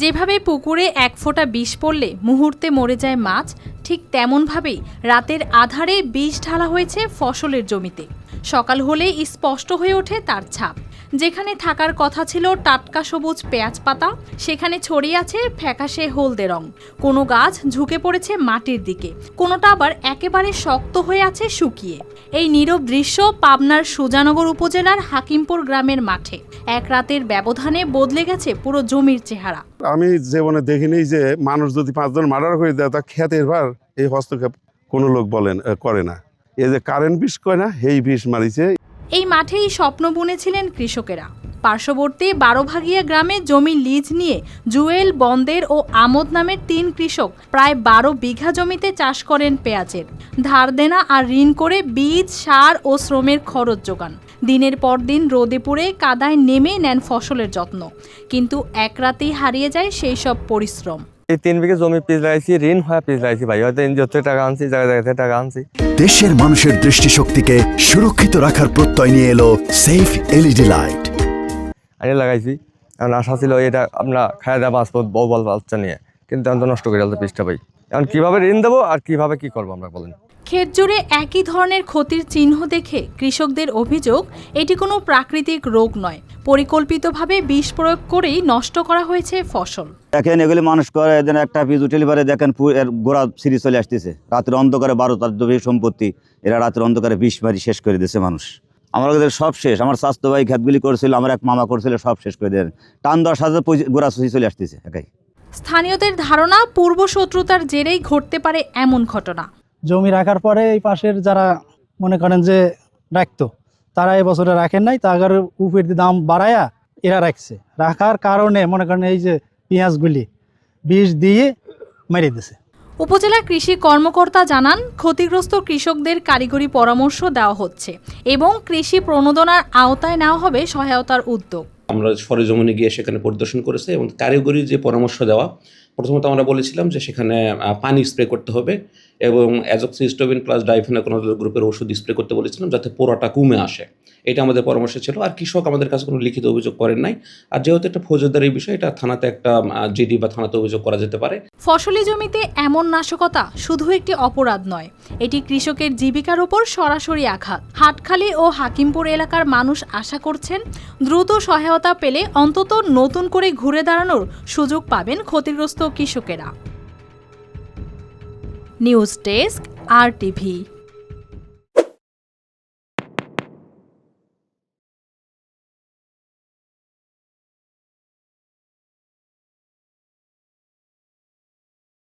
যেভাবে পুকুরে এক ফোঁটা বিষ পড়লে মুহূর্তে মরে যায় মাছ, ঠিক তেমনভাবেই রাতের আঁধারে বিষ ঢালা হয়েছে ফসলের জমিতে। সকাল হলেই স্পষ্ট হয়ে ওঠে তার ছাপ। যেখানে থাকার কথা ছিল টাটকা সবুজ পেঁয়াজ পাতা, সেখানে ছড়িয়ে আছে ফ্যাকাশে হলদে রং। কোনো গাছ ঝুঁকে পড়েছে মাটির দিকে, কোনোটা আবার একেবারে শক্ত হয়ে আছে শুকিয়ে। এই নীরব দৃশ্য পাবনার সুজানগর উপজেলার হাকিমপুর গ্রামের মাঠে। এক রাতের ব্যবধানে বদলে গেছে পুরো জমির চেহারা। আমি জীবনে দেখিনি যে মানুষ যদি 5 জন মার্ডার করে দেয় তা খেতের ভার এই হস্তক্ষেপ কোনো লোক করে না। এই যে কারেন্ট বিষ কয় না, এই বিষ মারিছে। এই মাঠেই স্বপ্ন বুনেছিলেন কৃষকেরা। পার্শ্ববর্তী 12 ভাগিয়া গ্রামে জমি লিজ নিয়ে জুয়েল, বন্দের ও আমোদ নামের 3 কৃষক প্রায় 12 বিঘা জমিতে চাষ করেন পেঁয়াজের। ধার দেনা আর ঋণ করে বীজ, সার ও শ্রমের খরচ জোগান। দিনের পর দিন রোদে পুড়ে কাদায় নেমে নেন ফসলের যত্ন, কিন্তু এক রাতেই হারিয়ে যায় সেই সব পরিশ্রম। এই 3 বিঘা জমি পিস লাগাইছি, ঋণ হয়ে পিস লাগাইছি ভাই, হয়তো এনজিও থেকে টাকা আনছি, জায়গা জায়গা থেকে টাকা আনছি। দেশের মানুষের দৃষ্টিশক্তিকে সুরক্ষিত রাখার প্রত্যয় নিয়ে এলো সেফ এলইডি লাইট। আমি লাগাইছি, এখন আশা ছিল এটা আমরা খাওয়া দাওয়া বাঁচবো বউ বল বাচ্চা নিয়ে, কিন্তু এখন তো নষ্ট করে গেল পিসটা ভাই। এখন কিভাবে ঋণ দেবো আর কিভাবে কি করবো আমরা বলেন। ক্ষেত জুড়ে একই ধরনের ক্ষতির চিহ্ন দেখে কৃষকদের অভিযোগ, এটি কোনো প্রাকৃতিক রোগ নয়, পরিকল্পিতভাবে বিষ প্রয়োগ করেই নষ্ট করা হয়েছে ফসল। দেখেন এগুলি মানুষ করে, একটা পিস উঠেলি পারে দেখেন গোড়া সিঁড়ি চলে আসতেছে। রাতের অন্ধকারে 12 সম্পত্তি এরা রাতের অন্ধকারে বিষ মারি শেষ করে দিয়েছে মানুষ। আমাদের সব শেষ। আমার স্বাস্থ্য ভাই খেতগুলি করছিল, আমার এক মামা করছিল, সব শেষ করে দেন। টান 10,000 গোড়া সিঁড়ি চলে আসতেছে একাই। স্থানীয়দের ধারণা, পূর্ব শত্রুতার জেরেই ঘটতে পারে এমন ঘটনা। জমি রাখার পরে এই পাশের যারা মনে করেন যে রাখতো, তারা এবছরে রাখেন নাই, তার উপর দাম বাড়ায়া এরা রাখছে। রাখার কারণে মনে করেন এই যে পেঁয়াজগুলি বিষ দিয়ে মেরে দিছে। উপজেলা কৃষি কর্মকর্তা জানান, ক্ষতিগ্রস্ত কৃষকদের কারিগরি পরামর্শ দেওয়া হচ্ছে এবং কৃষি প্রণোদনার আওতায় নেওয়া হবে সহায়তার উদ্যোগ। আমরা সরেজমিনে গিয়ে সেখানে পরিদর্শন করেছে এবং কারিগরি যে পরামর্শ দেওয়া, প্রথমত আমরা বলেছিলাম যে সেখানে পানি স্প্রে করতে হবে এবং অ্যাজোক্সিস্টোবিন প্লাস ডাইফেনাকোনাজোল গ্রুপের ওষুধ স্প্রে করতে বলেছিলাম, যাতে পোড়াটা কমে আসে। এটা আমাদের পরামর্শ ছিল। আর কৃষক আমাদের কাছে কোনো লিখিত অভিযোগ করেন নাই। আর যেহেতু একটা ফৌজদারি বিষয়, এটা থানাতে একটা জিডি বা থানাতে অভিযোগ করা যেতে পারে। ফসলি জমিতে এমন নাশকতা শুধু একটি অপরাধ নয়, এটি কৃষকের জীবিকার উপর সরাসরি আঘাত। হাটখালী ও হাকিমপুর এলাকার মানুষ আশা করছেন, দ্রুত সহায়তা পেলে অন্তত নতুন করে ঘুরে দাঁড়ানোর সুযোগ পাবেন ক্ষতিগ্রস্ত কৃষকেরা। News desk, RTV।